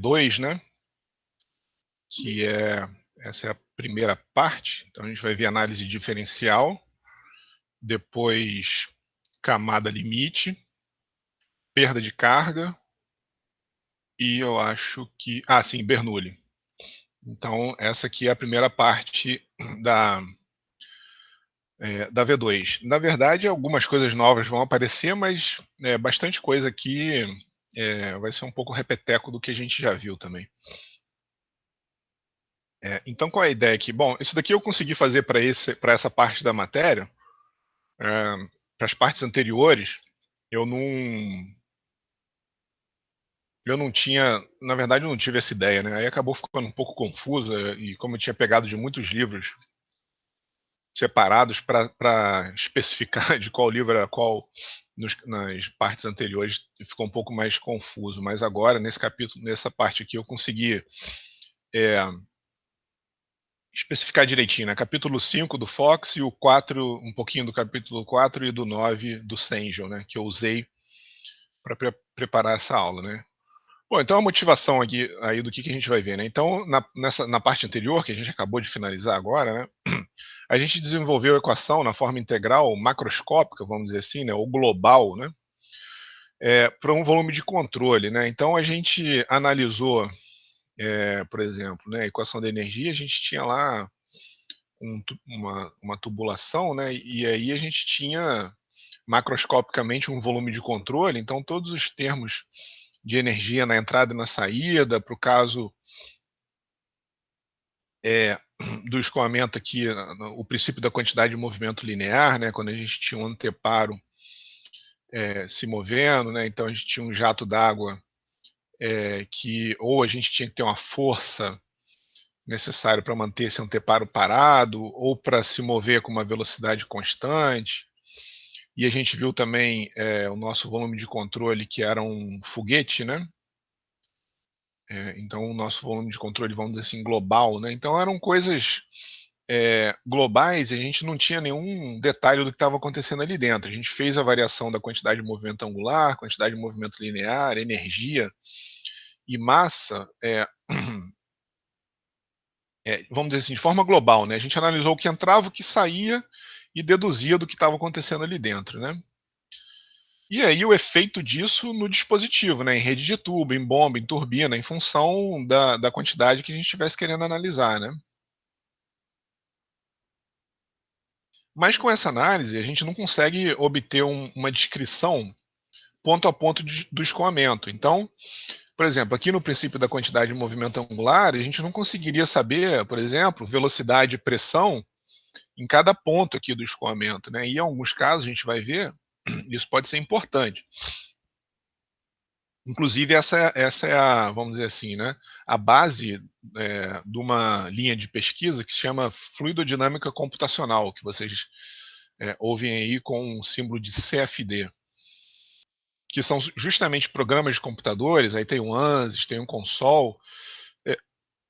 V2, né? Essa é a primeira parte. Então a gente vai ver análise diferencial, depois camada limite, perda de carga e eu acho que... sim, Bernoulli. Então essa aqui é a primeira parte da V2. Na verdade, algumas coisas novas vão aparecer, mas bastante coisa aqui vai ser um pouco repeteco do que a gente já viu também. Então, qual é a ideia aqui? Bom, isso daqui eu consegui fazer para essa parte da matéria. Para as partes anteriores, eu não tinha, na verdade, eu não tive essa ideia, né? Aí acabou ficando um pouco confuso, e como eu tinha pegado de muitos livros separados para especificar de qual livro era qual nas partes anteriores, ficou um pouco mais confuso. Mas agora, nesse capítulo, nessa parte aqui, eu consegui especificar direitinho, né? Capítulo 5 do Fox e o 4, um pouquinho do capítulo 4 e do 9 do Sengel, né? Que eu usei para preparar essa aula, né? Bom, então a motivação aqui aí do que a gente vai ver, né? Então, na parte anterior, que a gente acabou de finalizar agora, né? A gente desenvolveu a equação na forma integral macroscópica, vamos dizer assim, né? Ou global, né? Para um volume de controle, né? Então a gente analisou, por exemplo, né? A equação da energia, a gente tinha lá uma tubulação, né? E aí a gente tinha macroscopicamente um volume de controle, então todos os termos de energia na entrada e na saída, para o caso do escoamento aqui, o princípio da quantidade de movimento linear, né? Quando a gente tinha um anteparo se movendo, né? Então a gente tinha um jato d'água que ou a gente tinha que ter uma força necessária para manter esse anteparo parado, ou para se mover com uma velocidade constante. E a gente viu também o nosso volume de controle, que era um foguete, né? Então o nosso volume de controle, vamos dizer assim, global, né? Então eram coisas globais, e a gente não tinha nenhum detalhe do que estava acontecendo ali dentro. A gente fez a variação da quantidade de movimento angular, quantidade de movimento linear, energia e massa, vamos dizer assim, de forma global, né? A gente analisou o que entrava, o que saía e deduzia do que estava acontecendo ali dentro, né? E aí o efeito disso no dispositivo, né? Em rede de tubo, em bomba, em turbina, em função da quantidade que a gente estivesse querendo analisar, né? Mas com essa análise, a gente não consegue obter uma descrição ponto a ponto do escoamento. Então, por exemplo, aqui no princípio da quantidade de movimento angular, a gente não conseguiria saber, por exemplo, velocidade e pressão em cada ponto aqui do escoamento, né? E em alguns casos a gente vai ver, isso pode ser importante. Inclusive essa é a, vamos dizer assim, né, a base de uma linha de pesquisa que se chama fluidodinâmica computacional, que vocês ouvem aí com o símbolo de CFD, que são justamente programas de computadores. Aí tem o ANSYS, tem o Console,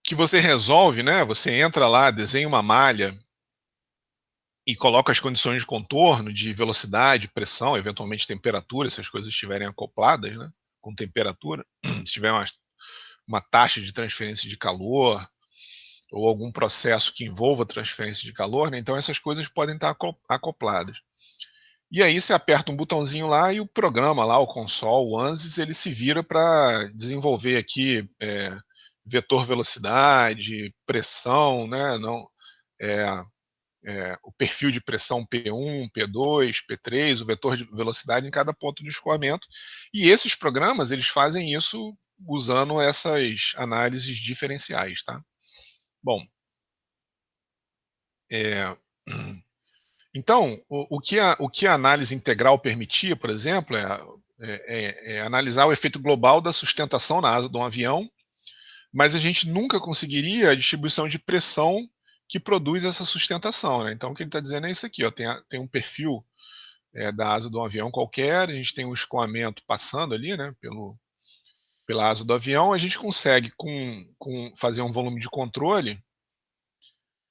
que você resolve, né? Você entra lá, desenha uma malha e coloca as condições de contorno, de velocidade, pressão, eventualmente temperatura, se as coisas estiverem acopladas, né? Com temperatura, se tiver uma taxa de transferência de calor ou algum processo que envolva transferência de calor, né? Então essas coisas podem estar acopladas. E aí você aperta um botãozinho lá e o programa lá, o console, o ANSYS, ele se vira para desenvolver aqui vetor velocidade, pressão, né? Não, o perfil de pressão P1, P2, P3, o vetor de velocidade em cada ponto de escoamento. E esses programas, eles fazem isso usando essas análises diferenciais, tá? Bom, então, o que a análise integral permitia, por exemplo, é analisar o efeito global da sustentação na asa de um avião, mas a gente nunca conseguiria a distribuição de pressão que produz essa sustentação, né? Então, o que ele está dizendo é isso aqui, ó, tem um perfil da asa de um avião qualquer, a gente tem um escoamento passando ali, né, pela asa do avião, a gente consegue, com fazer um volume de controle,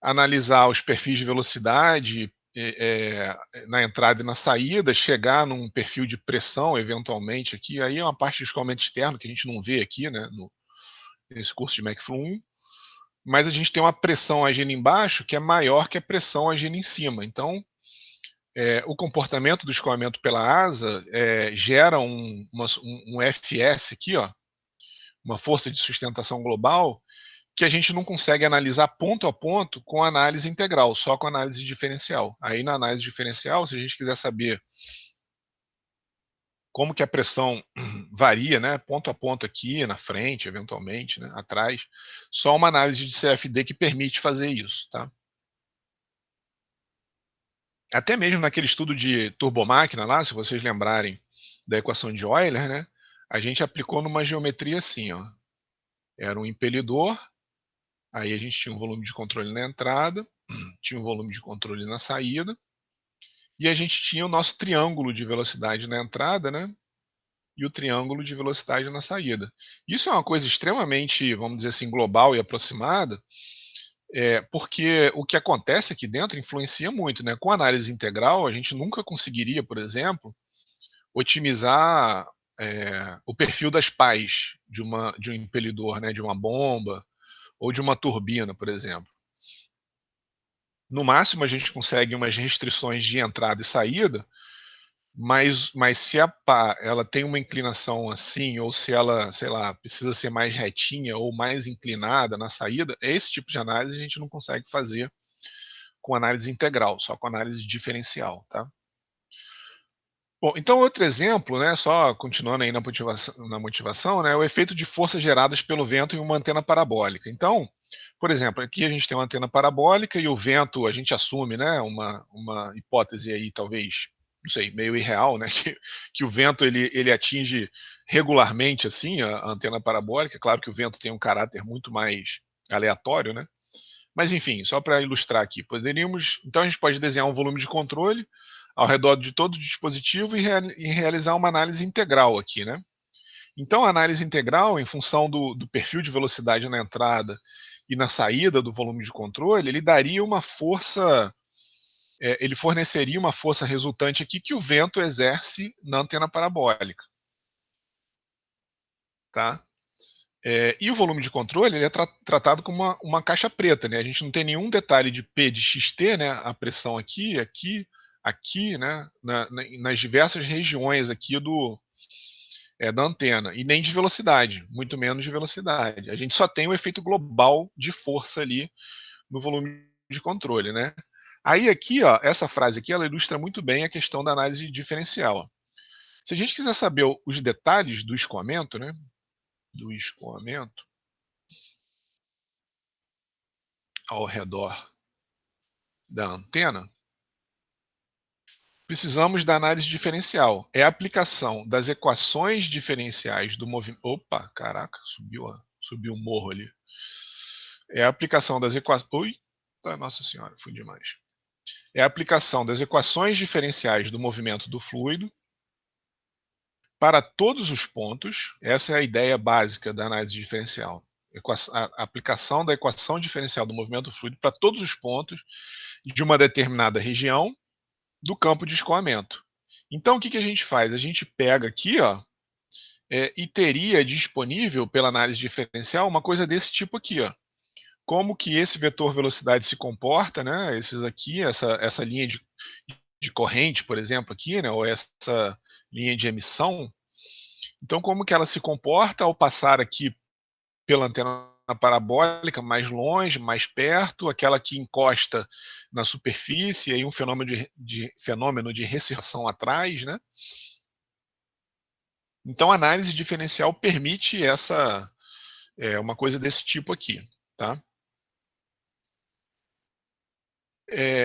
analisar os perfis de velocidade na entrada e na saída, chegar num perfil de pressão, eventualmente, aqui, aí é uma parte de escoamento externo que a gente não vê aqui, né, esse curso de McFlu 1, mas a gente tem uma pressão agindo embaixo que é maior que a pressão agindo em cima. Então, o comportamento do escoamento pela asa gera um FS aqui, ó, uma força de sustentação global, que a gente não consegue analisar ponto a ponto com análise integral, só com análise diferencial. Aí na análise diferencial, se a gente quiser saber como que a pressão varia, né, ponto a ponto aqui, na frente, eventualmente, né, atrás, só uma análise de CFD que permite fazer isso, tá? Até mesmo naquele estudo de turbomáquina lá, se vocês lembrarem da equação de Euler, né, a gente aplicou numa geometria assim, ó, era um impelidor, aí a gente tinha um volume de controle na entrada, tinha um volume de controle na saída, e a gente tinha o nosso triângulo de velocidade na entrada, né, e o triângulo de velocidade na saída. Isso é uma coisa extremamente, vamos dizer assim, global e aproximada, porque o que acontece aqui dentro influencia muito, né? Com análise integral, a gente nunca conseguiria, por exemplo, otimizar o perfil das pás de um impelidor, né? De uma bomba ou de uma turbina, por exemplo. No máximo, a gente consegue umas restrições de entrada e saída, mas se a pá, ela tem uma inclinação assim, ou se ela, sei lá, precisa ser mais retinha ou mais inclinada na saída, esse tipo de análise a gente não consegue fazer com análise integral, só com análise diferencial, tá? Bom, então outro exemplo, né, só continuando aí na motivação, né, é o efeito de forças geradas pelo vento em uma antena parabólica. Então, por exemplo, aqui a gente tem uma antena parabólica e o vento, a gente assume, né, uma hipótese aí talvez, não sei, meio irreal, né, que o vento ele atinge regularmente assim a antena parabólica. Claro que o vento tem um caráter muito mais aleatório, né? Mas enfim, só para ilustrar aqui, então a gente pode desenhar um volume de controle ao redor de todo o dispositivo e realizar uma análise integral aqui, né? Então a análise integral, em função do perfil de velocidade na entrada e na saída do volume de controle, ele daria uma força, ele forneceria uma força resultante aqui que o vento exerce na antena parabólica, tá? E o volume de controle ele é tratado como uma caixa preta, né? A gente não tem nenhum detalhe de P de xt, né? A pressão aqui, aqui, aqui, né? Nas diversas regiões aqui da antena, e nem de velocidade, muito menos de velocidade. A gente só tem o efeito global de força ali no volume de controle, né? Aí aqui, ó, essa frase aqui, ela ilustra muito bem a questão da análise diferencial. Ó. Se a gente quiser saber os detalhes do escoamento, né? Do escoamento ao redor da antena, precisamos da análise diferencial. É a aplicação das equações diferenciais do movimento. Opa, caraca, subiu o morro ali. É a aplicação das equações. Ui, tá, nossa senhora, fui demais. É a aplicação das equações diferenciais do movimento do fluido para todos os pontos. Essa é a ideia básica da análise diferencial. A aplicação da equação diferencial do movimento do fluido para todos os pontos de uma determinada região do campo de escoamento. Então, o que a gente faz? A gente pega aqui, ó, e teria disponível pela análise diferencial uma coisa desse tipo aqui, ó. Como que esse vetor velocidade se comporta, né? Esses aqui, essa linha de corrente, por exemplo, aqui, né? Ou essa linha de emissão. Então, como que ela se comporta ao passar aqui pela antena parabólica, mais longe, mais perto, aquela que encosta na superfície, aí um fenômeno de recessão atrás, né? Então, a análise diferencial permite uma coisa desse tipo aqui, tá?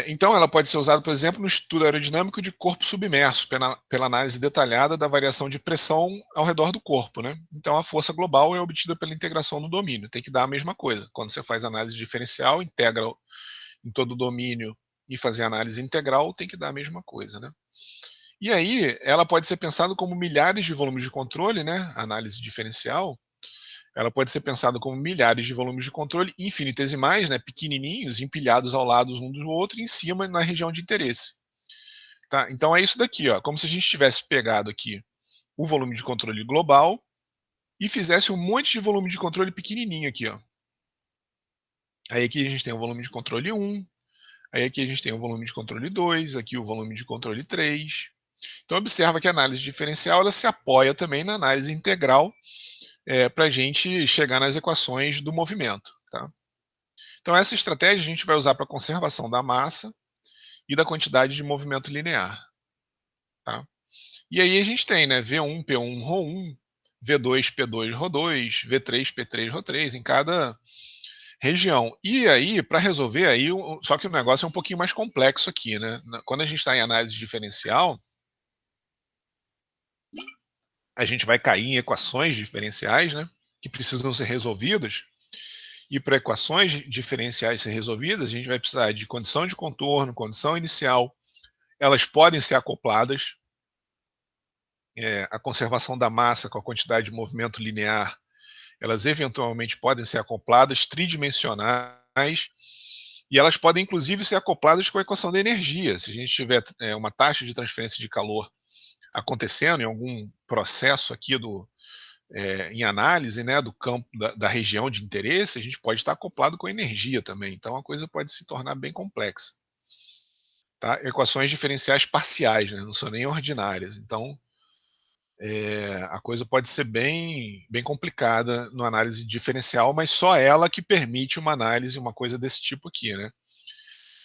Então, ela pode ser usada, por exemplo, no estudo aerodinâmico de corpo submerso, pela análise detalhada da variação de pressão ao redor do corpo, né? Então, a força global é obtida pela integração no domínio. Tem que dar a mesma coisa. Quando você faz análise diferencial, integra em todo o domínio e fazer análise integral, tem que dar a mesma coisa, né? E aí, ela pode ser pensada como milhares de volumes de controle, né? Análise diferencial, ela pode ser pensada como milhares de volumes de controle infinitesimais, né, pequenininhos, empilhados ao lado um do outro, em cima na região de interesse. Tá? Então é isso daqui, ó, como se a gente tivesse pegado aqui o volume de controle global e fizesse um monte de volume de controle pequenininho aqui, ó. Aí aqui a gente tem o volume de controle 1, aí aqui a gente tem o volume de controle 2, aqui o volume de controle 3. Então observa que a análise diferencial ela se apoia também na análise integral para a gente chegar nas equações do movimento. Tá? Então essa estratégia a gente vai usar para conservação da massa e da quantidade de movimento linear. Tá? E aí a gente tem, né, V1, P1, Rho1, V2, P2, Rho2, V3, P3, Rho3 em cada região. E aí, para resolver aí, só que o negócio é um pouquinho mais complexo aqui, né? Quando a gente está em análise diferencial, a gente vai cair em equações diferenciais, né? Que precisam ser resolvidas. E para equações diferenciais ser resolvidas, a gente vai precisar de condição de contorno, condição inicial. Elas podem ser acopladas. A conservação da massa com a quantidade de movimento linear, elas eventualmente podem ser acopladas tridimensionais, e elas podem inclusive ser acopladas com a equação da energia. Se a gente tiver uma taxa de transferência de calor acontecendo em algum processo aqui em análise, né, do campo da região de interesse, a gente pode estar acoplado com a energia também. Então a coisa pode se tornar bem complexa. Tá? Equações diferenciais parciais, né, não são nem ordinárias. Então a coisa pode ser bem complicada no análise diferencial, mas só ela que permite uma análise, uma coisa desse tipo aqui, né?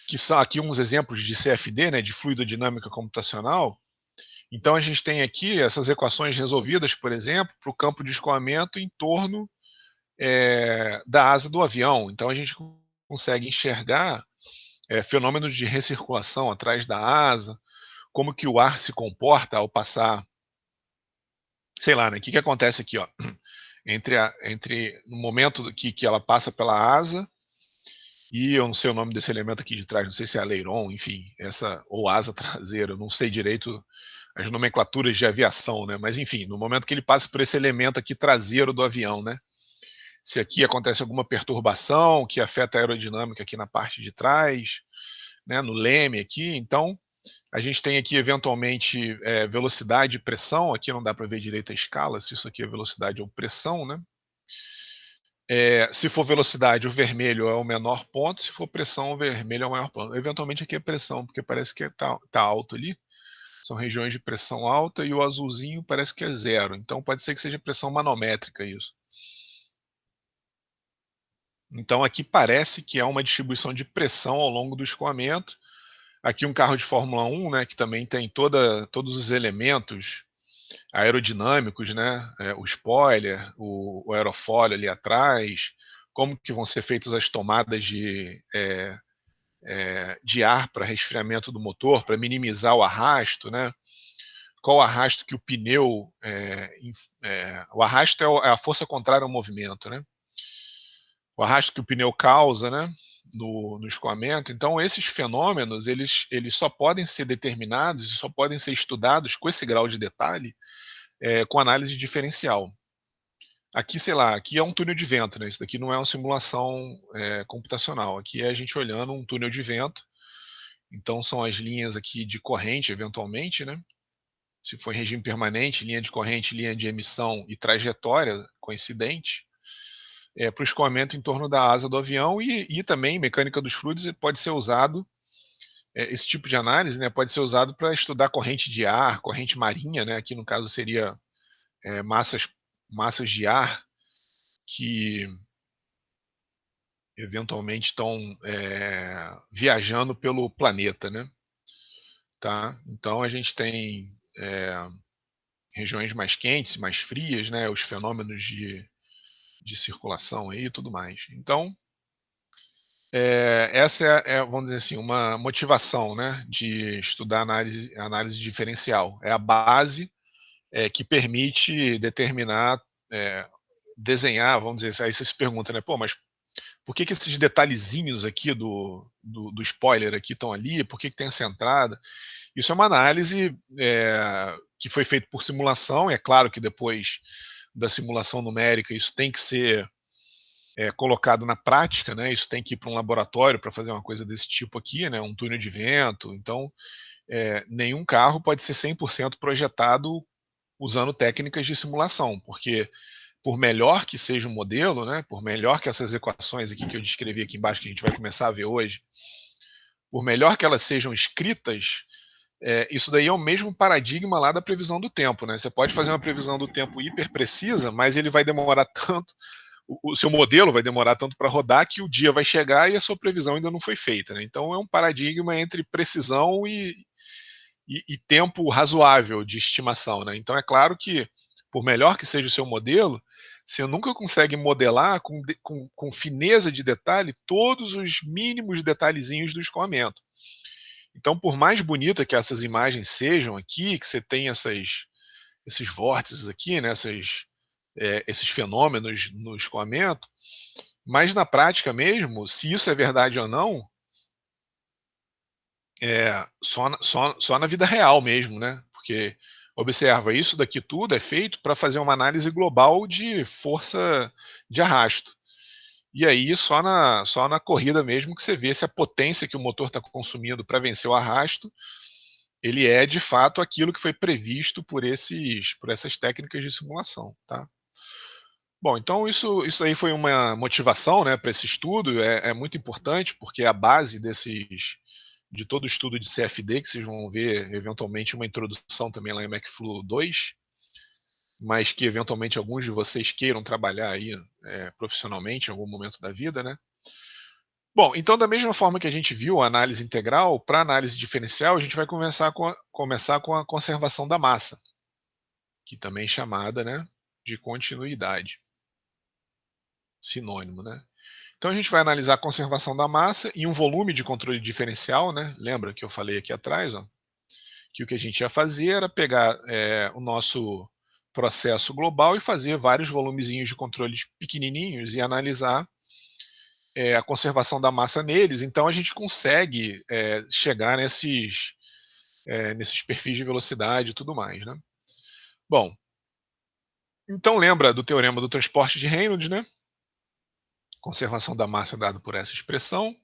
Que são aqui uns exemplos de CFD, né, de fluidodinâmica computacional. Então a gente tem aqui essas equações resolvidas, por exemplo, para o campo de escoamento em torno da asa do avião. Então a gente consegue enxergar fenômenos de recirculação atrás da asa, como que o ar se comporta ao passar, sei lá, né? O que acontece aqui, ó? Entre no momento que ela passa pela asa e eu não sei o nome desse elemento aqui de trás, não sei se é aileron, enfim, ou asa traseira, eu não sei direito as nomenclaturas de aviação, né? Mas enfim, no momento que ele passa por esse elemento aqui traseiro do avião, né? Se aqui acontece alguma perturbação que afeta a aerodinâmica aqui na parte de trás, né? No leme aqui, então a gente tem aqui eventualmente velocidade e pressão, aqui não dá para ver direito a escala, se isso aqui é velocidade ou pressão, né? Se for velocidade, o vermelho é o menor ponto, se for pressão, o vermelho é o maior ponto. Eventualmente aqui é pressão, porque parece que tá alto ali, são regiões de pressão alta, e o azulzinho parece que é zero, então pode ser que seja pressão manométrica isso. Então aqui parece que é uma distribuição de pressão ao longo do escoamento. Aqui um carro de Fórmula 1, né, que também tem todos os elementos aerodinâmicos, né, o spoiler, o aerofólio ali atrás, como que vão ser feitas as tomadas de ar para resfriamento do motor, para minimizar o arrasto, né, qual o arrasto que o pneu, o arrasto é a força contrária ao movimento, né, o arrasto que o pneu causa, né, no escoamento. Então esses fenômenos eles só podem ser determinados e só podem ser estudados com esse grau de detalhe com análise diferencial. Aqui, sei lá, aqui é um túnel de vento, né? Isso daqui não é uma simulação computacional. Aqui é a gente olhando um túnel de vento. Então são as linhas aqui de corrente, eventualmente, né? Se for em regime permanente, linha de corrente, linha de emissão e trajetória coincidente, para o escoamento em torno da asa do avião e também mecânica dos fluidos pode ser usado, esse tipo de análise, né, pode ser usado para estudar corrente de ar, corrente marinha, né? Aqui no caso seria massas de ar que eventualmente estão viajando pelo planeta, né? Tá? Então a gente tem regiões mais quentes, mais frias, né? Os fenômenos de circulação aí e tudo mais. Então essa vamos dizer assim, uma motivação, né, de estudar análise diferencial. É a base que permite determinar, desenhar, vamos dizer assim, aí você se pergunta, né, pô, mas por que esses detalhezinhos aqui do spoiler aqui estão ali? Por que tem essa entrada? Isso é uma análise que foi feita por simulação, e é claro que depois da simulação numérica isso tem que ser colocado na prática, né? Isso tem que ir para um laboratório para fazer uma coisa desse tipo aqui, né? Um túnel de vento. Então, nenhum carro pode ser 100% projetado usando técnicas de simulação, porque por melhor que seja o modelo, né, por melhor que essas equações aqui que eu descrevi aqui embaixo, que a gente vai começar a ver hoje, por melhor que elas sejam escritas, isso daí é o mesmo paradigma lá da previsão do tempo, né? Você pode fazer uma previsão do tempo hiper precisa, mas ele vai demorar tanto, o seu modelo vai demorar tanto para rodar que o dia vai chegar e a sua previsão ainda não foi feita, né? Então é um paradigma entre precisão e tempo razoável de estimação, né? Então é claro que, por melhor que seja o seu modelo, você nunca consegue modelar com fineza de detalhe todos os mínimos detalhezinhos do escoamento. Então, por mais bonita que essas imagens sejam aqui, que você tem esses vórtices aqui, né, esses fenômenos no escoamento, mas na prática mesmo, se isso é verdade ou não, só na vida real mesmo, né? Porque, observa, isso daqui tudo é feito para fazer uma análise global de força de arrasto. E aí, só na corrida mesmo que você vê se a potência que o motor está consumindo para vencer o arrasto, ele é de fato aquilo que foi previsto por essas técnicas de simulação, tá? Bom, então isso aí foi uma motivação, né, para esse estudo, é muito importante, porque é a base de todo o estudo de CFD, que vocês vão ver eventualmente uma introdução também lá em MacFlu 2, mas que eventualmente alguns de vocês queiram trabalhar aí profissionalmente em algum momento da vida, né? Bom, então da mesma forma que a gente viu a análise integral, para análise diferencial a gente vai começar com a conservação da massa, que também é chamada, né, de continuidade, sinônimo, né? Então a gente vai analisar a conservação da massa em um volume de controle diferencial, né? Lembra que eu falei aqui atrás, ó, que o que a gente ia fazer era pegar o nosso processo global e fazer vários volumezinhos de controles pequenininhos e analisar a conservação da massa neles. Então a gente consegue chegar nesses perfis de velocidade e tudo mais, né? Bom, então lembra do teorema do transporte de Reynolds, né? Conservação da massa dada por essa expressão.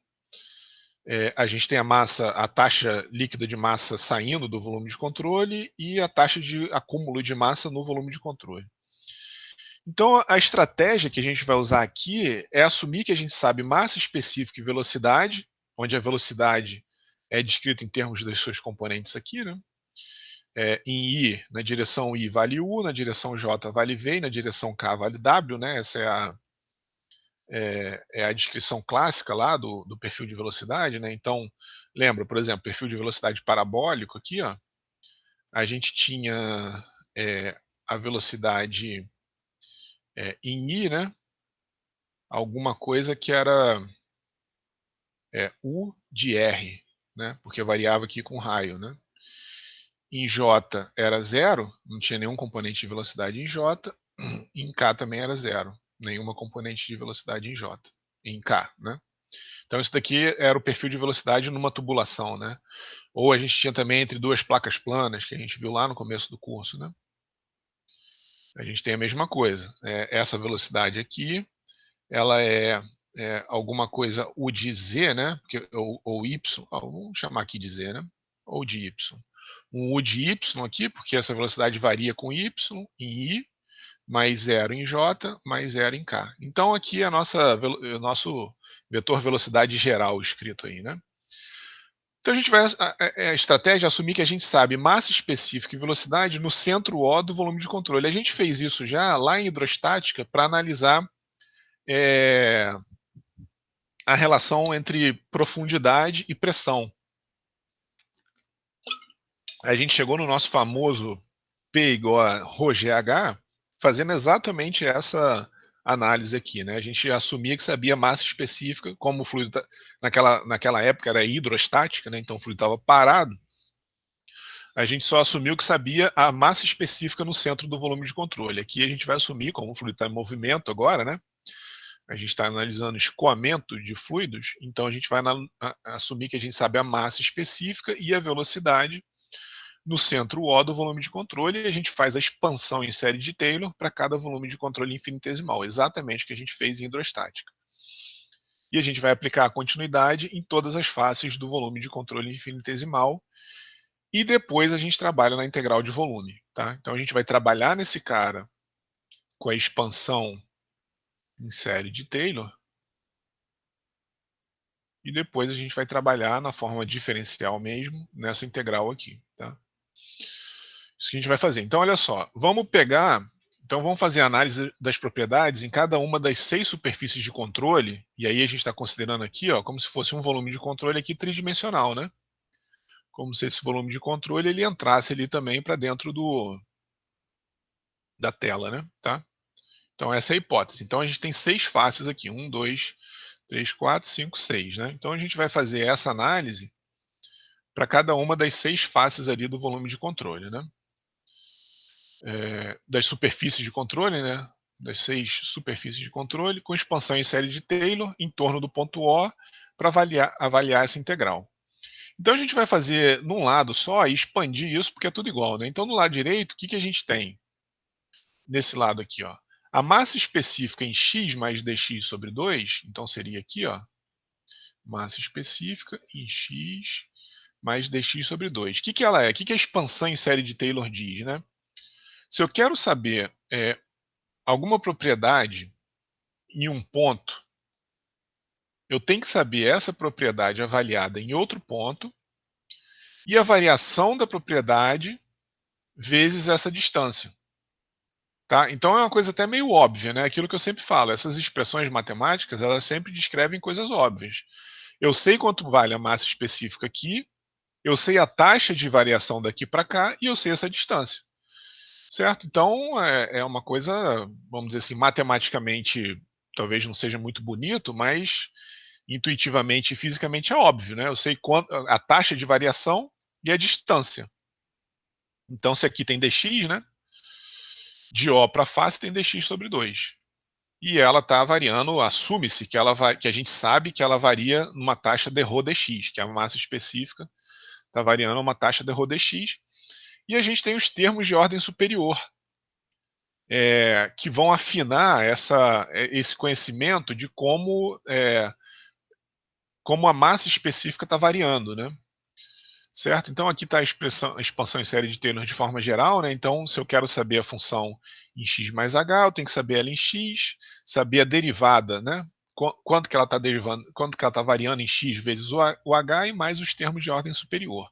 A gente tem a taxa líquida de massa saindo do volume de controle e a taxa de acúmulo de massa no volume de controle. Então, a estratégia que a gente vai usar aqui é assumir que a gente sabe massa específica e velocidade, onde a velocidade é descrita em termos das suas componentes aqui, né? Em I, na direção I vale U, na direção J vale V, e na direção K vale W, né? Essa é a descrição clássica lá do perfil de velocidade, né? Então, lembra, por exemplo, perfil de velocidade parabólico aqui, ó, a gente tinha a velocidade em I, né? Alguma coisa que era U de R, né? Porque variava aqui com raio, né? Em J era zero, não tinha nenhum componente de velocidade em J, em K também era zero, nenhuma componente de velocidade em J, em K, né? Então isso daqui era o perfil de velocidade numa tubulação, né? Ou a gente tinha também entre duas placas planas, que a gente viu lá no começo do curso, né? A gente tem a mesma coisa. Essa velocidade aqui, ela é alguma coisa U de Z, né? Ou Y, vamos chamar aqui de Z, né? Ou de Y. Um U de Y aqui, porque essa velocidade varia com Y em I, mais zero em J, mais zero em K. Então aqui é o nosso vetor velocidade geral escrito aí, né? Então a gente vai, a estratégia é assumir que a gente sabe massa específica e velocidade no centro O do volume de controle. A gente fez isso já lá em hidrostática para analisar a relação entre profundidade e pressão. A gente chegou no nosso famoso P igual a ρGH, fazendo exatamente essa análise aqui, né? A gente assumia que sabia massa específica, como o fluido naquela época era hidrostática, né? Então o fluido estava parado. A gente só assumiu que sabia a massa específica no centro do volume de controle. Aqui a gente vai assumir, como o fluido está em movimento agora, né? A gente está analisando escoamento de fluidos, então a gente vai assumir que a gente sabe a massa específica e a velocidade no centro O do volume de controle, e a gente faz a expansão em série de Taylor para cada volume de controle infinitesimal, exatamente o que a gente fez em hidrostática. E a gente vai aplicar a continuidade em todas as faces do volume de controle infinitesimal, e depois a gente trabalha na integral de volume. Tá? Então a gente vai trabalhar nesse cara com a expansão em série de Taylor, e depois a gente vai trabalhar na forma diferencial mesmo, nessa integral aqui, tá? Isso que a gente vai fazer. Então, olha só, vamos fazer a análise das propriedades em cada uma das 6 superfícies de controle, e aí a gente está considerando aqui, ó, como se fosse um volume de controle aqui tridimensional, né? Como se esse volume de controle ele entrasse ali também para dentro da tela, né? Tá? Então essa é a hipótese. Então a gente tem 6 faces aqui, 1, 2, 3, 4, 5, 6, né? Então a gente vai fazer essa análise para cada uma das 6 faces ali do volume de controle, né? Das superfícies de controle, né? Das 6 superfícies de controle, com expansão em série de Taylor em torno do ponto O para avaliar essa integral. Então a gente vai fazer num lado só e expandir isso porque é tudo igual, né? Então no lado direito, o que a gente tem? Nesse lado aqui, ó. A massa específica em x mais dx sobre 2, então seria aqui, ó, massa específica em x mais dx sobre 2. O que ela é? O que a expansão em série de Taylor diz, né? Se eu quero saber alguma propriedade em um ponto, eu tenho que saber essa propriedade avaliada em outro ponto e a variação da propriedade vezes essa distância. Tá? Então é uma coisa até meio óbvia, né? Aquilo que eu sempre falo, essas expressões matemáticas, elas sempre descrevem coisas óbvias. Eu sei quanto vale a massa específica aqui, eu sei a taxa de variação daqui para cá e eu sei essa distância. Certo? Então é uma coisa, vamos dizer assim, matematicamente talvez não seja muito bonito, mas intuitivamente e fisicamente é óbvio, né? Eu sei a taxa de variação e a distância. Então se aqui tem dx, né? De O para face tem dx sobre 2. E ela está variando, assume-se que a gente sabe que ela varia numa taxa de ρ dx, que é a massa específica, está variando uma taxa de ρ dx. E a gente tem os termos de ordem superior, que vão afinar esse conhecimento de como a massa específica está variando, né? Certo? Então aqui está a expansão em série de Taylor de forma geral, né? Então se eu quero saber a função em x mais h, eu tenho que saber ela em x, saber a derivada, né? Quanto que ela está derivando, quanto que ela está variando em x vezes o h e mais os termos de ordem superior.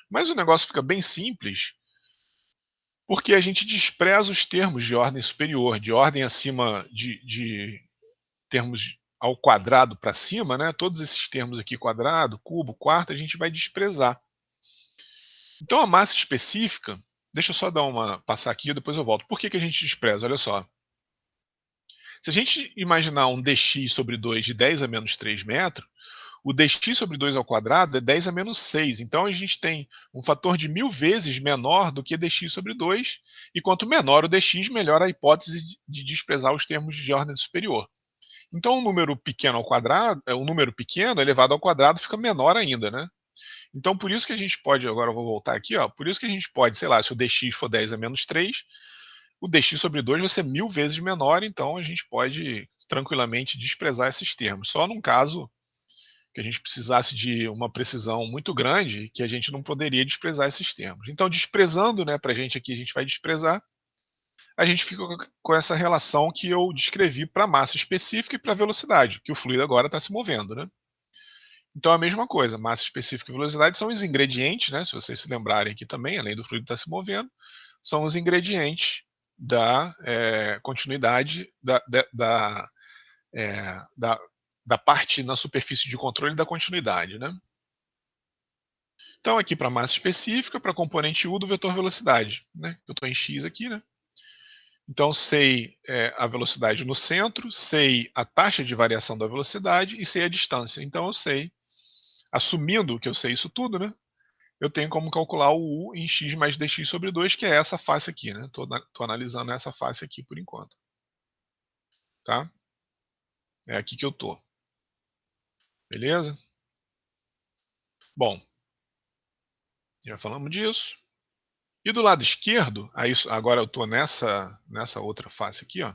Mas o negócio fica bem simples, porque a gente despreza os termos de ordem superior, de ordem acima de termos ao quadrado para cima, né? Todos esses termos aqui, quadrado, cubo, quarto, a gente vai desprezar. Então a massa específica, deixa eu só passar aqui e depois eu volto. Por que a gente despreza? Olha só. Se a gente imaginar um dx sobre 2 de 10 a menos 3 metros, o dx sobre 2 ao quadrado é 10 a menos 6. Então a gente tem um fator de 1000 vezes menor do que dx sobre 2. E quanto menor o dx, melhor a hipótese de desprezar os termos de ordem superior. Então um número pequeno ao quadrado, um número pequeno elevado ao quadrado fica menor ainda, né? Então, por isso que a gente pode, agora eu vou voltar aqui, ó, por isso que a gente pode, sei lá, se o dx for 10 a menos 3, o dx sobre 2 vai ser 1000 vezes menor, então a gente pode tranquilamente desprezar esses termos. Só num caso que a gente precisasse de uma precisão muito grande, que a gente não poderia desprezar esses termos. Então, desprezando, né, para a gente aqui, a gente vai desprezar, a gente fica com essa relação que eu descrevi para a massa específica e para a velocidade, que o fluido agora está se movendo, né? Então a mesma coisa, massa específica e velocidade são os ingredientes, né? Se vocês se lembrarem aqui também, além do fluido estar se movendo, são os ingredientes da continuidade da, da parte na superfície de controle da continuidade, né? Então aqui para massa específica, para componente U do vetor velocidade, né? Eu estou em x aqui, né? Então sei a velocidade no centro, sei a taxa de variação da velocidade e sei a distância. Então eu sei, assumindo que eu sei isso tudo, né? Eu tenho como calcular o U em x mais dx sobre 2, que é essa face aqui, né? Tô analisando essa face aqui por enquanto. Tá? É aqui que eu tô. Beleza? Bom, já falamos disso. E do lado esquerdo, agora eu tô nessa outra face aqui, ó.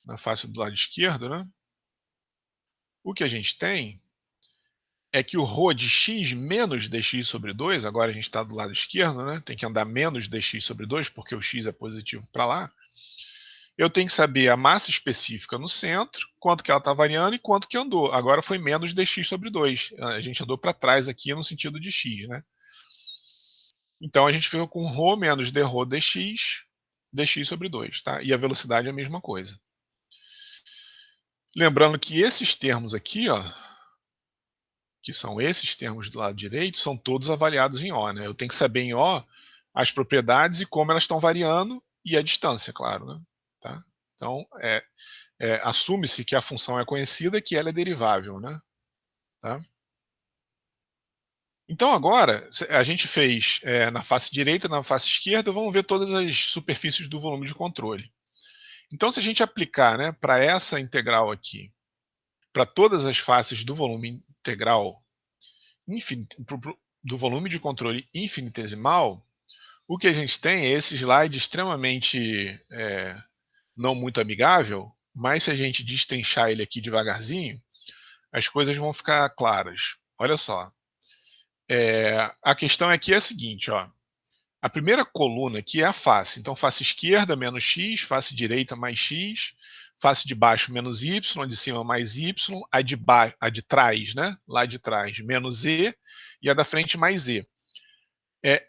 Na face do lado esquerdo, né? O que a gente tem é que o ρ de x menos dx sobre 2, agora a gente está do lado esquerdo, né? Tem que andar menos dx sobre 2, porque o x é positivo para lá. eu tenho que saber a massa específica no centro, quanto que ela está variando e quanto que andou. Agora foi menos dx sobre 2. A gente andou para trás aqui no sentido de x, né? Então a gente fica com ρ menos dρ dx sobre 2, tá? E a velocidade é a mesma coisa. Lembrando que esses termos aqui, ó, que são esses termos do lado direito, são todos avaliados em O, né? Eu tenho que saber em O as propriedades e como elas estão variando e a distância, claro, né? Tá? Então, assume-se que a função é conhecida e que ela é derivável, né? Tá? Então agora, a gente fez na face direita, na face esquerda, vamos ver todas as superfícies do volume de controle. Então se a gente aplicar, né, para essa integral aqui, para todas as faces do volume integral do volume de controle infinitesimal, o que a gente tem é esse slide extremamente não muito amigável, mas se a gente destrinchar ele aqui devagarzinho, as coisas vão ficar claras. Olha só, a questão aqui é a seguinte, ó, a primeira coluna aqui é a face, então face esquerda menos x, face direita mais x, face de baixo menos y, de cima mais y, a de trás, né, lá de trás, menos z, e a da frente mais z.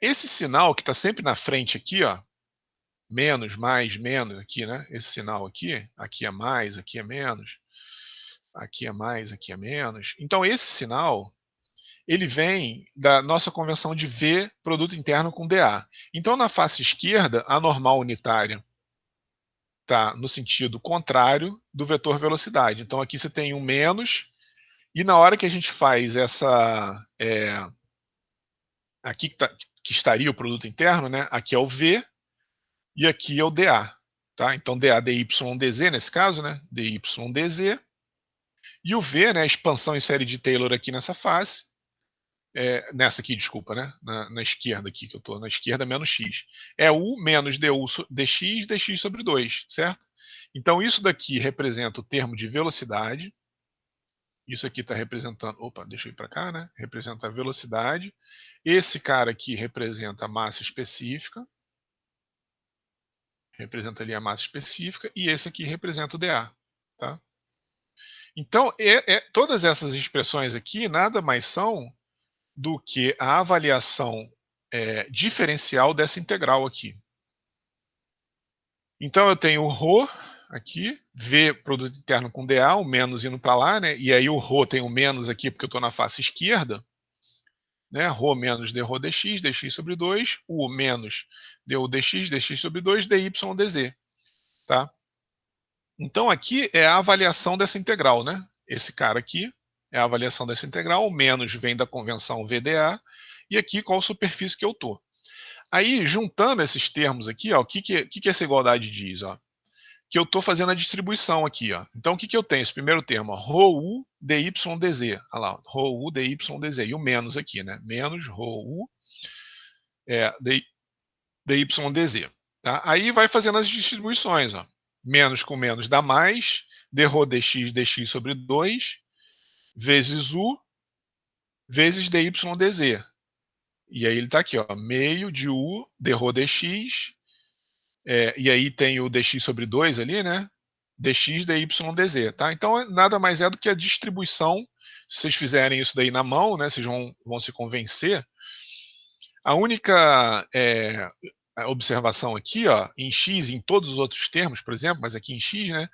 Esse sinal que está sempre na frente aqui, ó, menos, mais, menos, aqui, né, esse sinal aqui é mais, aqui é menos, aqui é mais, aqui é menos. Então esse sinal, ele vem da nossa convenção de V produto interno com dA. Então na face esquerda, a normal unitária está no sentido contrário do vetor velocidade. Então aqui você tem um menos, e na hora que a gente faz essa... aqui que estaria o produto interno, né? Aqui é o V e aqui é o dA. Tá? Então dA dy dz nesse caso, né? dy dz. E o V, né, a expansão em série de Taylor aqui nessa face, nessa aqui, desculpa, né, na esquerda aqui, que eu estou na esquerda, menos x. É U menos du dx sobre 2, certo? Então isso daqui representa o termo de velocidade, isso aqui está representando, opa, deixa eu ir para cá, né, representa a velocidade, esse cara aqui representa a massa específica, representa ali a massa específica, e esse aqui representa o dA, tá? Então, todas essas expressões aqui nada mais são do que a avaliação diferencial dessa integral aqui. Então eu tenho o ρ aqui, V produto interno com dA, o menos indo para lá, né? E aí o ρ tem o menos aqui porque eu estou na face esquerda, né? Ρ menos dρ dx sobre 2, U menos du dx sobre 2, dy dz, tá? Então aqui é a avaliação dessa integral, né? Esse cara aqui é a avaliação dessa integral, o menos vem da convenção VDA, e aqui qual superfície que eu estou. Aí, juntando esses termos aqui, ó, o que essa igualdade diz? Ó? Que eu estou fazendo a distribuição aqui. Ó. Então, o que eu tenho? Esse primeiro termo, ó, ρu dy dz. Olha lá, ρu dy dz. E o menos aqui, né? Menos ρu dy dz. Tá? Aí vai fazendo as distribuições. Ó. Menos com menos dá mais, dρ dx sobre 2, vezes u, vezes dy dz. E aí ele está aqui, ó, meio de u, dρ dx, e aí tem o dx sobre 2 ali, né? dx dy dz, tá? Então nada mais é do que a distribuição. Se vocês fizerem isso daí na mão, né? Vocês vão se convencer. A única observação aqui, ó, em x, em todos os outros termos, por exemplo, mas aqui em x, né?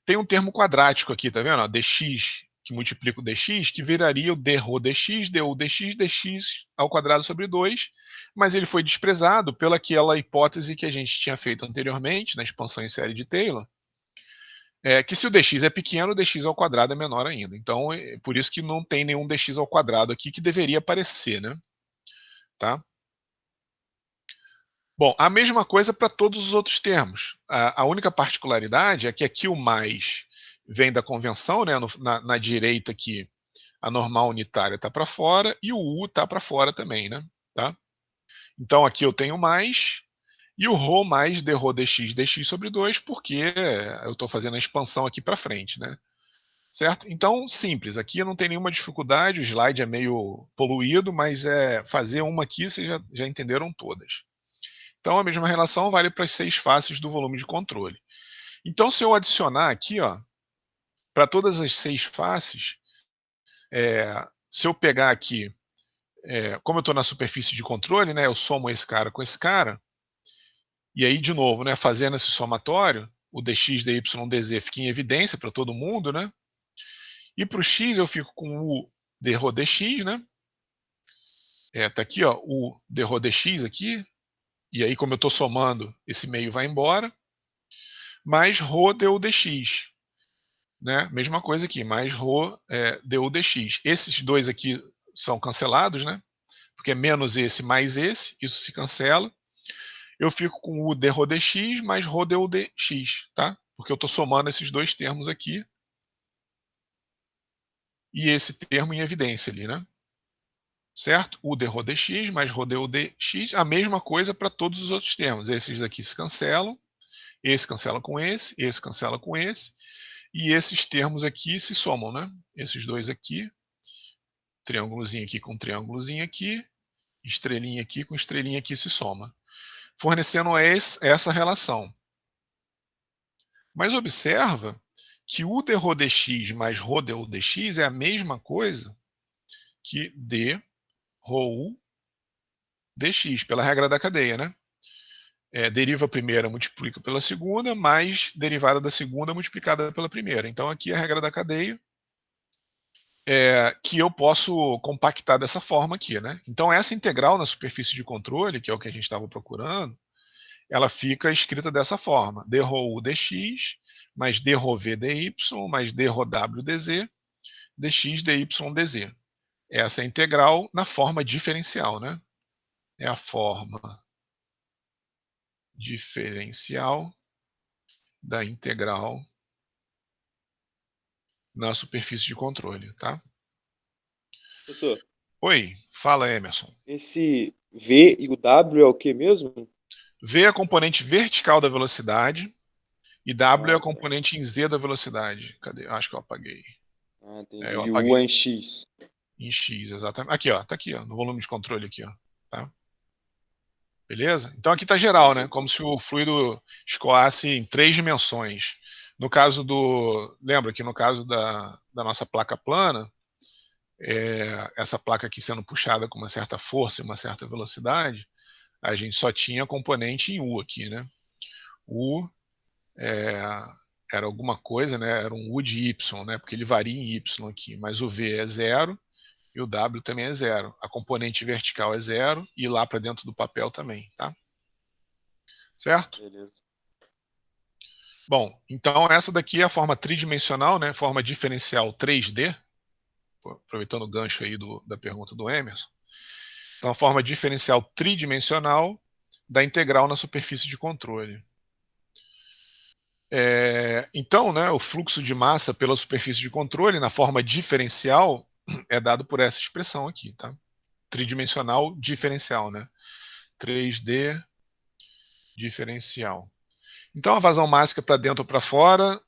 Tem um termo quadrático aqui, tá vendo? Ó, dx que multiplica o dx, que viraria o dρ dx, du dx ao quadrado sobre 2, mas ele foi desprezado pelaquela hipótese que a gente tinha feito anteriormente, na expansão em série de Taylor, que se o dx é pequeno, o dx ao quadrado é menor ainda. Então, por isso que não tem nenhum dx ao quadrado aqui que deveria aparecer, né? Tá? Bom, a mesma coisa para todos os outros termos. A única particularidade é que aqui o mais vem da convenção, né? Na direita aqui, a normal unitária está para fora e o U está para fora também, né? Tá? Então aqui eu tenho mais, e o ρ mais dρ dx sobre 2, porque eu estou fazendo a expansão aqui para frente, né? Certo? Então, simples, aqui não tem nenhuma dificuldade, o slide é meio poluído, mas fazer uma aqui vocês já entenderam todas. Então a mesma relação vale para as 6 faces do volume de controle. Então, se eu adicionar aqui, ó, para todas as 6 faces, se eu pegar aqui, como eu estou na superfície de controle, né, eu somo esse cara com esse cara, e aí, de novo, né, fazendo esse somatório, o dx, dy, dz fica em evidência para todo mundo, né? E para o x eu fico com o d rho dx, né? Tá aqui, ó, o d rho dx aqui, e aí como eu estou somando, esse meio vai embora, mais rho du dx, né? Mesma coisa aqui, mais rho du dx. Esses dois aqui são cancelados, né? Porque é menos esse mais esse, isso se cancela. Eu fico com o d rho dx mais rho du dx, tá? Porque eu estou somando esses dois termos aqui e esse termo em evidência ali, né? Certo? O d rho dx mais rho du dx, a mesma coisa para todos os outros termos. Esses daqui se cancelam, esse cancela com esse cancela com esse, e esses termos aqui se somam, né? Esses dois aqui, triângulozinho aqui com triângulozinho aqui, estrelinha aqui com estrelinha aqui se soma, fornecendo essa relação. Mas observa que o d rho dx mais rho du dx é a mesma coisa que d rho u dx, pela regra da cadeia, né? Deriva a primeira, multiplica pela segunda, mais derivada da segunda multiplicada pela primeira. Então aqui é a regra da cadeia, que eu posso compactar dessa forma aqui, né? Então essa integral na superfície de controle, que é o que a gente estava procurando, ela fica escrita dessa forma: d rho u dx mais d rho v dy mais d rho w dz, dx dy dz. Essa é a integral na forma diferencial, né? É a forma diferencial da integral na superfície de controle, tá? Professor, Oi, fala, Emerson. esse V e o W é o que mesmo? V é a componente vertical da velocidade e W é Ah, a tá. componente em Z da velocidade. Cadê? Acho que eu apaguei. Ah, entendi. Eu E o U apaguei. é em X. Em X, exatamente. Aqui, ó, tá aqui, ó, no volume de controle aqui, ó, tá? Beleza? Então aqui tá geral, né? Como se o fluido escoasse em 3 dimensões. No caso do... Lembra que no caso da nossa placa plana, essa placa aqui sendo puxada com uma certa força e uma certa velocidade, a gente só tinha componente em U aqui, né? U é, era alguma coisa, né? Era um U de Y, né? Porque ele varia em Y aqui, mas o V é zero e o W também é zero. A componente vertical é zero e lá para dentro do papel também, tá? Certo? Beleza. Bom, então essa daqui é a forma tridimensional, né? Forma diferencial 3D, aproveitando o gancho aí da pergunta do Emerson. Então a forma diferencial tridimensional da integral na superfície de controle. Então, né, o fluxo de massa pela superfície de controle na forma diferencial é dado por essa expressão aqui, tá? Tridimensional diferencial, né? 3D diferencial. Então a vazão máxima para dentro ou para fora,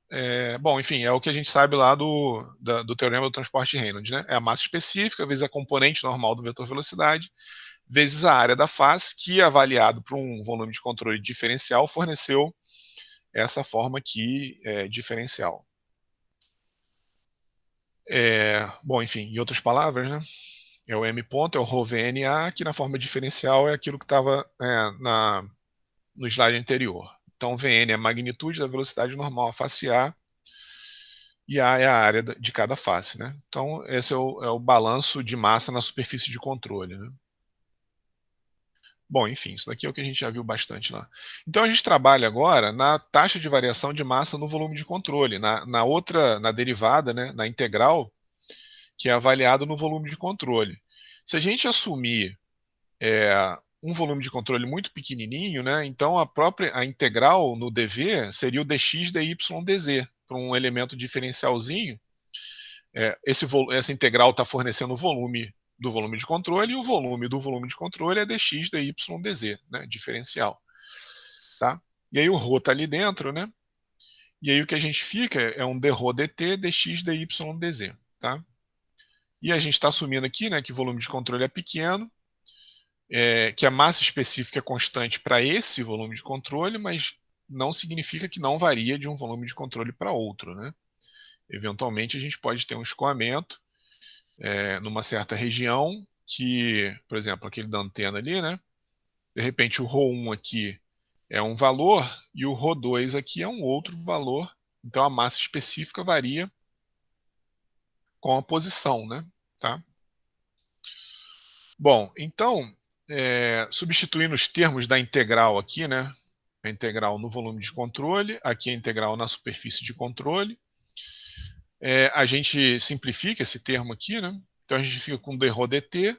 bom, enfim, é o que a gente sabe lá do teorema do transporte de Reynolds, né? É a massa específica vezes a componente normal do vetor velocidade vezes a área da face, que avaliado por um volume de controle diferencial forneceu essa forma aqui diferencial. Bom, enfim, em outras palavras, né? É o M ponto, é o ρVNA, que na forma diferencial é aquilo que estava no slide anterior. Então, Vn é a magnitude da velocidade normal à face A, e A é a área de cada face, né? Então, esse é o balanço de massa na superfície de controle, né? Bom, enfim, isso daqui é o que a gente já viu bastante lá. Então, a gente trabalha agora na taxa de variação de massa no volume de controle, na derivada, né, na integral, que é avaliado no volume de controle. Se a gente assumir um volume de controle muito pequenininho, né, então a integral no dV seria o dx dy dz, para um elemento diferencialzinho. Essa integral está fornecendo o volume do volume de controle, e o volume do volume de controle é dx dy dz, né, diferencial. Tá? E aí o ρ está ali dentro, né? E aí o que a gente fica é um d ρ dt dx dy dz. Tá? E a gente está assumindo aqui, né, que o volume de controle é pequeno, que a massa específica é constante para esse volume de controle, mas não significa que não varia de um volume de controle para outro, né? Eventualmente, a gente pode ter um escoamento numa certa região que, por exemplo, aquele da antena ali, né? De repente, o ρ1 aqui é um valor e o ρ2 aqui é um outro valor. Então, a massa específica varia com a posição, né? Tá? Bom, então, substituindo os termos da integral aqui, né? A integral no volume de controle, aqui a integral na superfície de controle. A gente simplifica esse termo aqui, né? Então a gente fica com dρ dt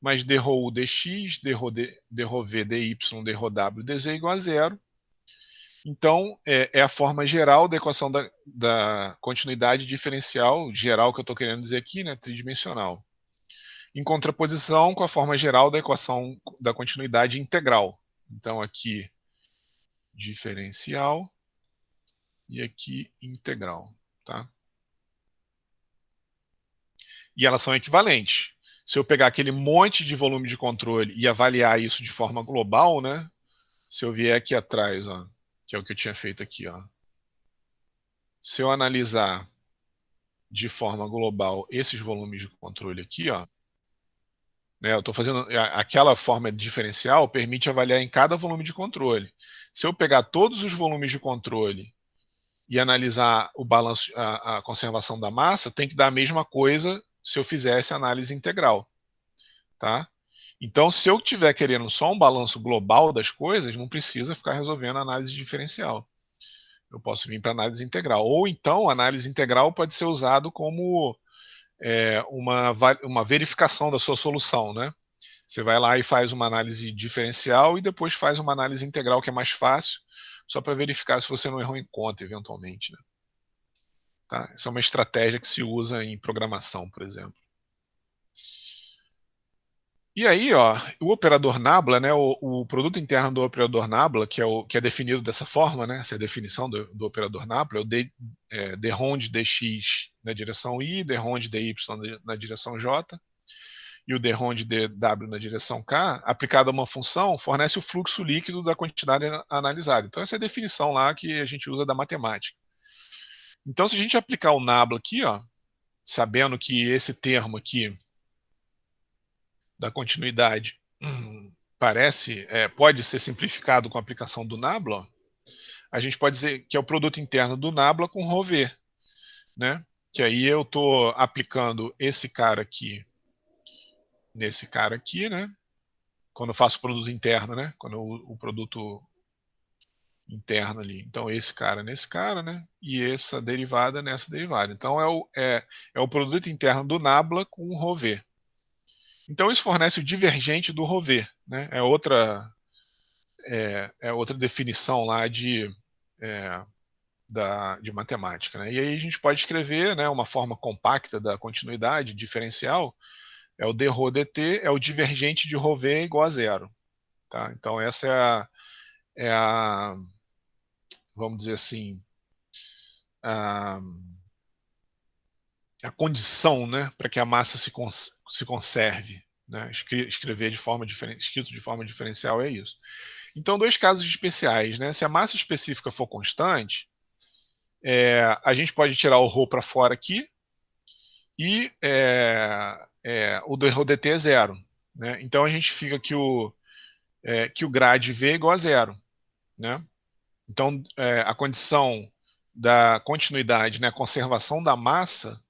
mais dρu dx, dρv dy, dρw dz igual a zero. Então, é a forma geral da equação da continuidade diferencial, geral que eu estou querendo dizer aqui, né? Tridimensional. Em contraposição com a forma geral da equação da continuidade integral. Então, aqui, diferencial e aqui integral, tá? E elas são equivalentes. Se eu pegar aquele monte de volume de controle e avaliar isso de forma global, né? Se eu vier aqui atrás, ó, que é o que eu tinha feito aqui, ó. Se eu analisar de forma global esses volumes de controle aqui, ó, né, eu estou fazendo aquela forma diferencial permite avaliar em cada volume de controle. Se eu pegar todos os volumes de controle e analisar o balanço, a conservação da massa, tem que dar a mesma coisa se eu fizesse análise integral, tá? Então, se eu estiver querendo só um balanço global das coisas, não precisa ficar resolvendo a análise diferencial. Eu posso vir para análise integral. Ou então, a análise integral pode ser usado como uma verificação da sua solução, né? Você vai lá e faz uma análise diferencial e depois faz uma análise integral que é mais fácil, só para verificar se você não errou em conta, eventualmente. Né? Tá? Essa é uma estratégia que se usa em programação, por exemplo. E aí, ó, o operador nabla, né, o produto interno do operador nabla, que é definido dessa forma, né, essa é a definição do operador nabla, é o dρ de dx na direção y, dρ de dy na direção j, e o dρ de dw na direção k, aplicado a uma função, fornece o fluxo líquido da quantidade analisada. Então, essa é a definição lá que a gente usa da matemática. Então, se a gente aplicar o nabla aqui, ó, sabendo que esse termo aqui da continuidade pode ser simplificado com a aplicação do nabla, a gente pode dizer que é o produto interno do nabla com ρv, né? Que aí eu estou aplicando esse cara aqui nesse cara aqui, né? Quando eu faço o produto interno, né? Quando o produto interno ali. Então, esse cara nesse cara, né? E essa derivada nessa derivada. Então, é o produto interno do nabla com o ρv. Então, isso fornece o divergente do ρv, né? É outra definição lá de matemática. Né? E aí a gente pode escrever, né, uma forma compacta da continuidade diferencial, é o dρ dt, é o divergente de ρv igual a zero. Tá? Então essa vamos dizer assim, a condição, né, para que a massa se conserve. Né? Escrever de forma diferente, escrito de forma diferencial é isso. Então, dois casos especiais. Né? Se a massa específica for constante, a gente pode tirar o ρ para fora aqui e o dρ dt é zero. Né? Então, a gente fica que o grade V é igual a zero. Né? Então, a condição da continuidade, né, a conservação da massa,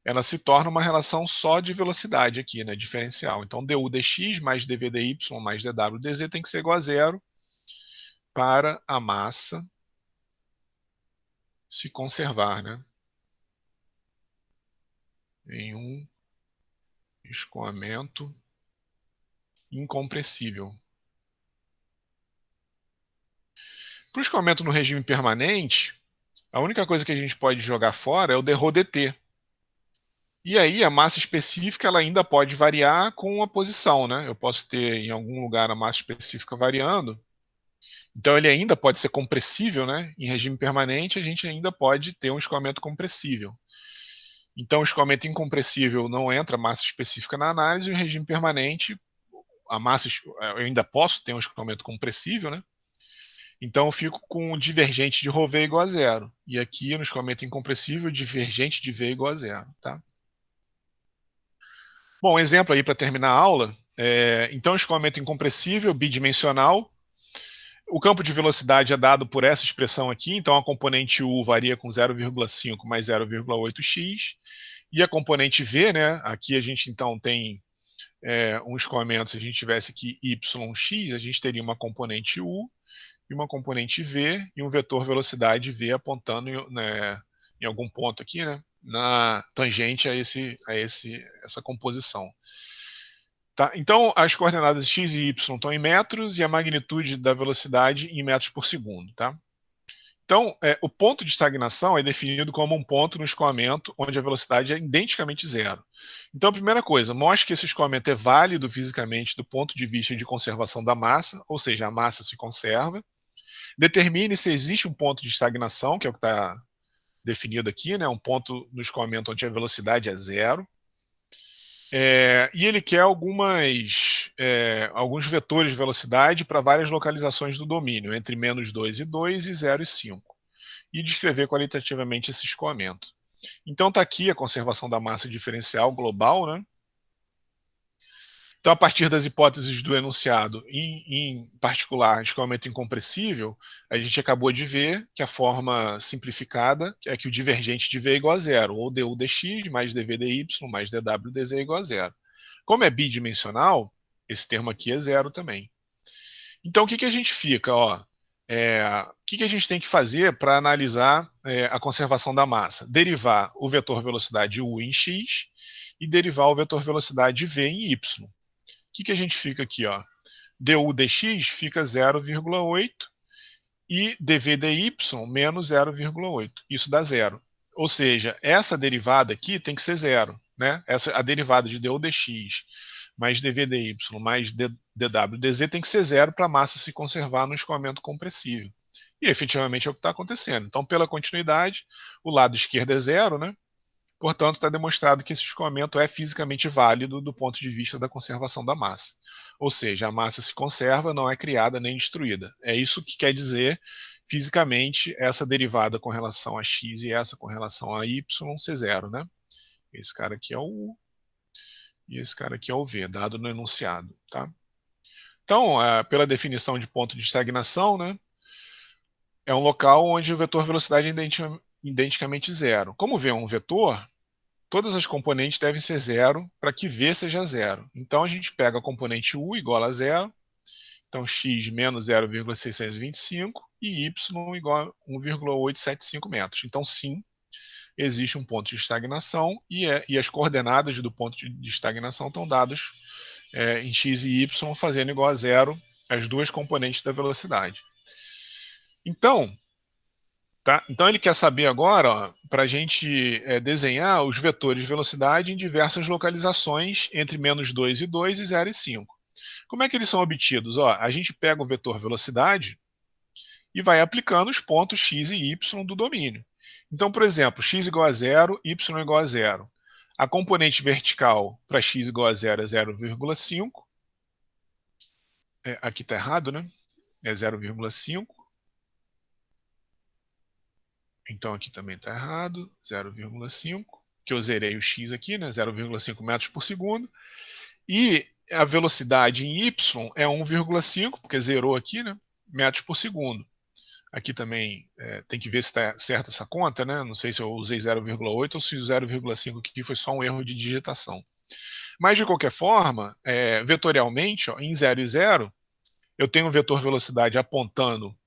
ela se torna uma relação só de velocidade aqui, né, diferencial. Então, du dx mais dv dy mais dw dz tem que ser igual a zero para a massa se conservar, né, em um escoamento incompressível. Para o escoamento no regime permanente, a única coisa que a gente pode jogar fora é o dρ dt. E aí a massa específica ela ainda pode variar com a posição, né? Eu posso ter em algum lugar a massa específica variando. Então ele ainda pode ser compressível, né? Em regime permanente a gente ainda pode ter um escoamento compressível. Então o escoamento incompressível não entra massa específica na análise, e em regime permanente eu ainda posso ter um escoamento compressível, né? Então eu fico com o divergente de ρV igual a zero. E aqui no escoamento incompressível, o divergente de V é igual a zero. Tá? Bom, um exemplo aí para terminar a aula. Então, escoamento incompressível, bidimensional. O campo de velocidade é dado por essa expressão aqui. Então, a componente U varia com 0,5 mais 0,8x. E a componente V, né? Aqui a gente então tem um escoamento. Se a gente tivesse aqui yx, a gente teria uma componente U e uma componente V e um vetor velocidade V apontando em algum ponto aqui, né, na tangente a essa composição. Tá? Então, as coordenadas x e y estão em metros e a magnitude da velocidade em metros por segundo. Tá? Então, o ponto de estagnação é definido como um ponto no escoamento onde a velocidade é identicamente zero. Então, a primeira coisa, mostre que esse escoamento é válido fisicamente do ponto de vista de conservação da massa, ou seja, a massa se conserva. Determine se existe um ponto de estagnação, que é o que está definido aqui, né? Um ponto no escoamento onde a velocidade é zero. E ele quer alguns vetores de velocidade para várias localizações do domínio, entre -2 e 2 e 0 e 5. E descrever qualitativamente esse escoamento. Então está aqui a conservação da massa diferencial global, né? Então, a partir das hipóteses do enunciado, em particular, escoamento incompressível, a gente acabou de ver que a forma simplificada é que o divergente de V é igual a zero, ou du dx mais dv dy mais dw dz é igual a zero. Como é bidimensional, esse termo aqui é zero também. Então, o que a gente fica? O que a gente tem que fazer para analisar a conservação da massa? Derivar o vetor velocidade u em x e derivar o vetor velocidade v em y. O que a gente fica aqui? Du dx fica 0,8 e dv dy menos 0,8. Isso dá zero. Ou seja, essa derivada aqui tem que ser zero. Né? A derivada de du dx mais dv dy mais dw dz tem que ser zero para a massa se conservar no escoamento compressível. E efetivamente é o que está acontecendo. Então, pela continuidade, o lado esquerdo é zero, né? Portanto, está demonstrado que esse escoamento é fisicamente válido do ponto de vista da conservação da massa. Ou seja, a massa se conserva, não é criada nem destruída. É isso que quer dizer, fisicamente, essa derivada com relação a x e essa com relação a y ser zero. Né? Esse cara aqui é o U e esse cara aqui é o V, dado no enunciado. Tá? Então, pela definição de ponto de estagnação, né, é um local onde o vetor velocidade é identicamente zero. Como V é um vetor, todas as componentes devem ser zero para que V seja zero. Então a gente pega a componente U igual a zero, então x menos 0,625 e y igual a 1,875 metros. Então sim, existe um ponto de estagnação e as coordenadas do ponto de estagnação estão dadas em x e y fazendo igual a zero as duas componentes da velocidade. Então, Então ele quer saber agora, para a gente desenhar os vetores de velocidade em diversas localizações entre -2 e 2 e 0 e 5. Como é que eles são obtidos? A gente pega o vetor velocidade e vai aplicando os pontos x e y do domínio. Então, por exemplo, x igual a zero, y igual a zero. A componente vertical para x igual a zero é 0,5. Aqui está errado, né? É 0,5. Então aqui também está errado, 0,5, que eu zerei o x aqui, né, 0,5 metros por segundo. E a velocidade em y é 1,5, porque zerou aqui, né, metros por segundo. Aqui também tem que ver se está certa essa conta, né? Não sei se eu usei 0,8 ou se o 0,5 aqui foi só um erro de digitação. Mas, de qualquer forma, vetorialmente, em 0 e 0, eu tenho um vetor velocidade apontando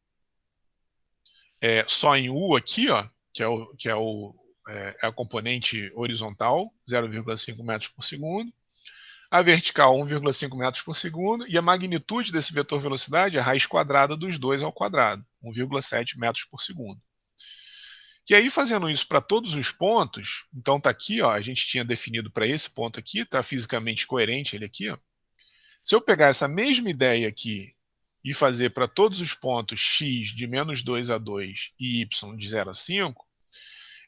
só em U aqui, é a componente horizontal, 0,5 metros por segundo, a vertical 1,5 metros por segundo, e a magnitude desse vetor velocidade é a raiz quadrada dos dois ao quadrado, 1,7 metros por segundo. E aí, fazendo isso para todos os pontos, então está aqui, a gente tinha definido para esse ponto aqui, está fisicamente coerente ele aqui. Se eu pegar essa mesma ideia aqui e fazer para todos os pontos x de -2 a 2 e y de 0 a 5,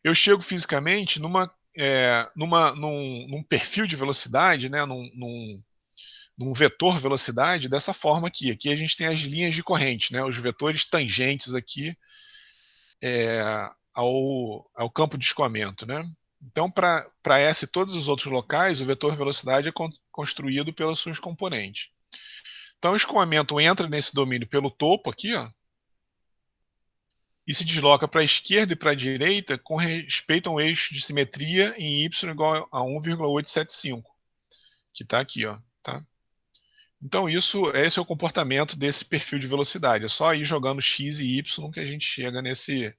eu chego fisicamente num perfil de velocidade, né, num vetor velocidade dessa forma aqui. Aqui a gente tem as linhas de corrente, né? Os vetores tangentes aqui ao campo de escoamento, né? Então, para S e todos os outros locais, o vetor velocidade é construído pelas suas componentes. Então, o escoamento entra nesse domínio pelo topo aqui, ó, e se desloca para a esquerda e para a direita com respeito a um eixo de simetria em y igual a 1,875, que está aqui, ó, tá? Então, esse é o comportamento desse perfil de velocidade. É só ir jogando x e y que a gente chega nesses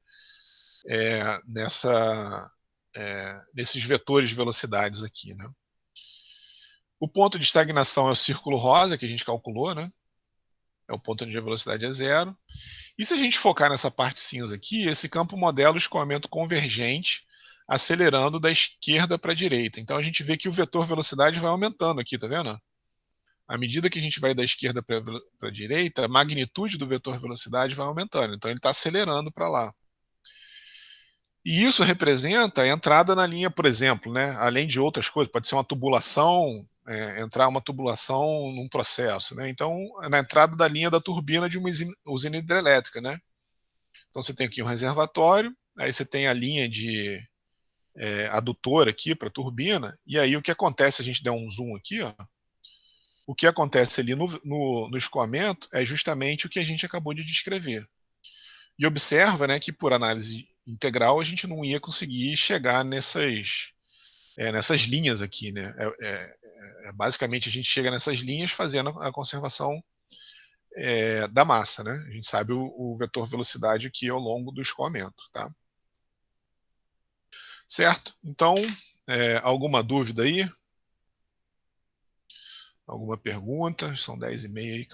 vetores de velocidades aqui, né? O ponto de estagnação é o círculo rosa que a gente calculou, né? É o ponto onde a velocidade é zero. E se a gente focar nessa parte cinza aqui, esse campo modela o escoamento convergente, acelerando da esquerda para a direita. Então a gente vê que o vetor velocidade vai aumentando aqui, tá vendo? À medida que a gente vai da esquerda para a direita, a magnitude do vetor velocidade vai aumentando. Então ele está acelerando para lá. E isso representa a entrada na linha, por exemplo, né? Além de outras coisas, pode ser uma tubulação, entrar uma tubulação num processo, né? Então, na entrada da linha da turbina de uma usina hidrelétrica, né? Então você tem aqui um reservatório, aí você tem a linha de adutor aqui para a turbina, e aí o que acontece, se a gente der um zoom aqui, ó, o que acontece ali no escoamento é justamente o que a gente acabou de descrever. E observa, né, que por análise integral a gente não ia conseguir chegar nessas linhas aqui, né? Basicamente a gente chega nessas linhas fazendo a conservação da massa, né? A gente sabe o vetor velocidade aqui ao longo do escoamento, tá? Certo? Então, alguma dúvida aí? Alguma pergunta? São 10h30 aí, acabou.